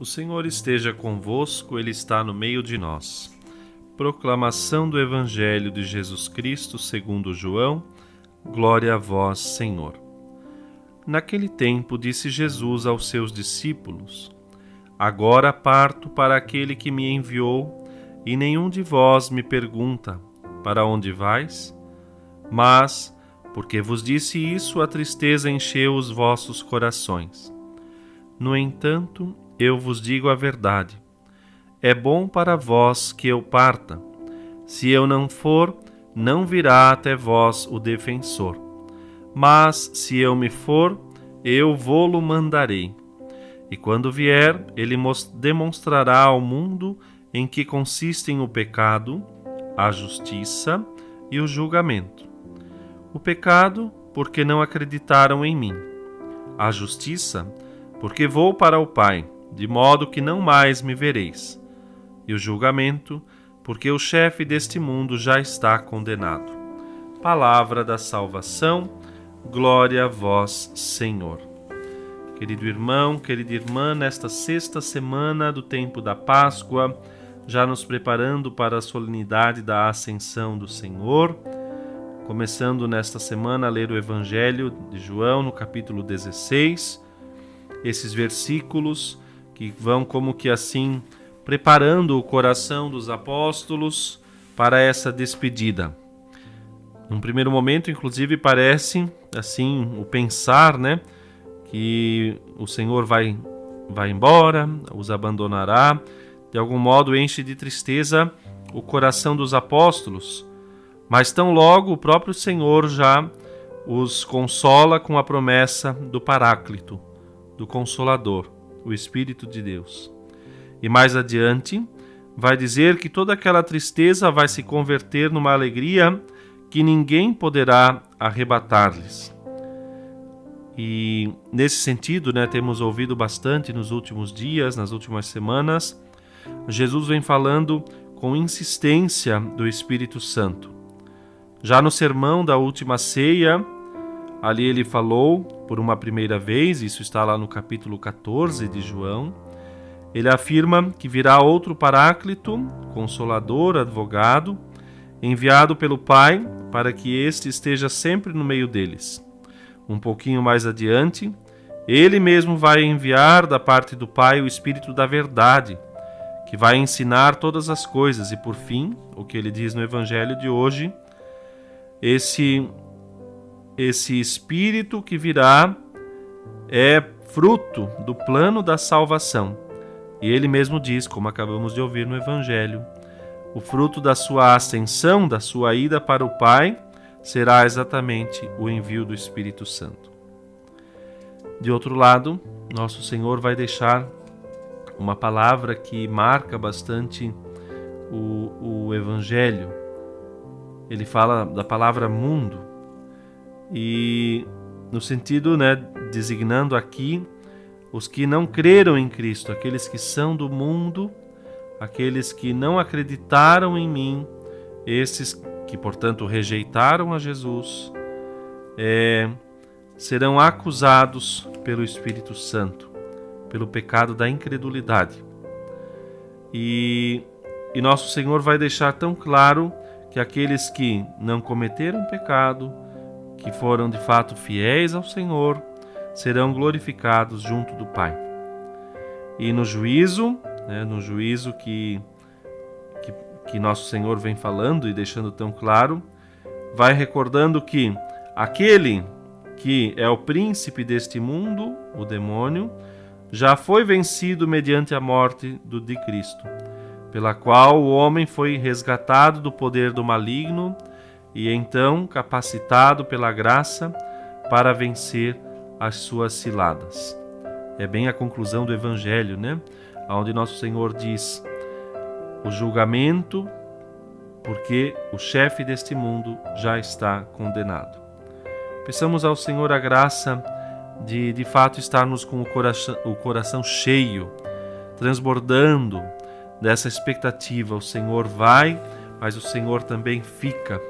O Senhor esteja convosco, Ele está no meio de nós. Proclamação do Evangelho de Jesus Cristo segundo João. Glória a vós, Senhor. Naquele tempo disse Jesus aos seus discípulos: Agora parto para aquele que me enviou, e nenhum de vós me pergunta: Para onde vais? Mas, porque vos disse isso, a tristeza encheu os vossos corações. No entanto, eu vos digo a verdade. É bom para vós que eu parta. Se eu não for, não virá até vós o defensor. Mas, se eu me for, eu vô-lo mandarei. E quando vier, ele demonstrará ao mundo em que consistem o pecado, a justiça e o julgamento. O pecado, porque não acreditaram em mim. A justiça, porque vou para o Pai, de modo que não mais me vereis. E o julgamento, porque o chefe deste mundo já está condenado. Palavra da salvação, glória a vós, Senhor. Querido irmão, querida irmã, nesta sexta semana do tempo da Páscoa, já nos preparando para a solenidade da Ascensão do Senhor, começando nesta semana a ler o Evangelho de João, no capítulo 16, esses versículos que vão como que assim preparando o coração dos apóstolos para essa despedida. Num primeiro momento, inclusive, parece assim o pensar, que o Senhor vai embora, os abandonará. De algum modo enche de tristeza o coração dos apóstolos, mas tão logo o próprio Senhor já os consola com a promessa do Paráclito, do Consolador, o Espírito de Deus. E mais adiante vai dizer que toda aquela tristeza vai se converter numa alegria que ninguém poderá arrebatar-lhes. E nesse sentido, temos ouvido bastante nos últimos dias, nas últimas semanas, Jesus vem falando com insistência do Espírito Santo. Já no sermão da última ceia, ali ele falou por uma primeira vez, isso está lá no capítulo 14 de João, ele afirma que virá outro Paráclito, Consolador, Advogado, enviado pelo Pai para que este esteja sempre no meio deles. Um pouquinho mais adiante, ele mesmo vai enviar da parte do Pai o Espírito da Verdade, que vai ensinar todas as coisas. E por fim, o que ele diz no Evangelho de hoje, esse Espírito que virá é fruto do plano da salvação. E ele mesmo diz, como acabamos de ouvir no Evangelho, o fruto da sua ascensão, da sua ida para o Pai, será exatamente o envio do Espírito Santo. De outro lado, nosso Senhor vai deixar uma palavra que marca bastante o Evangelho. Ele fala da palavra mundo, e no sentido, designando aqui os que não creram em Cristo, aqueles que são do mundo, aqueles que não acreditaram em mim, esses que, portanto, rejeitaram a Jesus, serão acusados pelo Espírito Santo, pelo pecado da incredulidade. E nosso Senhor vai deixar tão claro que aqueles que não cometeram pecado, que foram de fato fiéis ao Senhor, serão glorificados junto do Pai. E no juízo, que nosso Senhor vem falando e deixando tão claro, vai recordando que aquele que é o príncipe deste mundo, o demônio, já foi vencido mediante a morte de Cristo, pela qual o homem foi resgatado do poder do maligno e então capacitado pela graça para vencer as suas ciladas. É bem a conclusão do Evangelho, onde nosso Senhor diz: o julgamento, porque o chefe deste mundo já está condenado. Peçamos ao Senhor a graça de fato estarmos com o coração cheio, transbordando dessa expectativa. O Senhor vai, mas o Senhor também fica.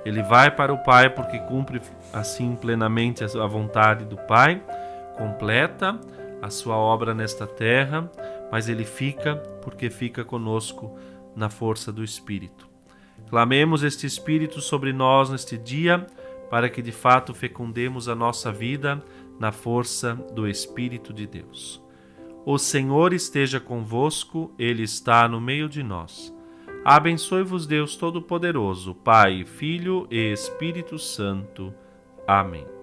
Ele vai para o Pai porque cumpre assim plenamente a vontade do Pai, completa a sua obra nesta terra, mas ele fica porque fica conosco na força do Espírito. Clamemos este Espírito sobre nós neste dia, para que de fato fecundemos a nossa vida na força do Espírito de Deus. O Senhor esteja convosco, Ele está no meio de nós. Abençoe-vos Deus Todo-Poderoso, Pai, Filho e Espírito Santo. Amém.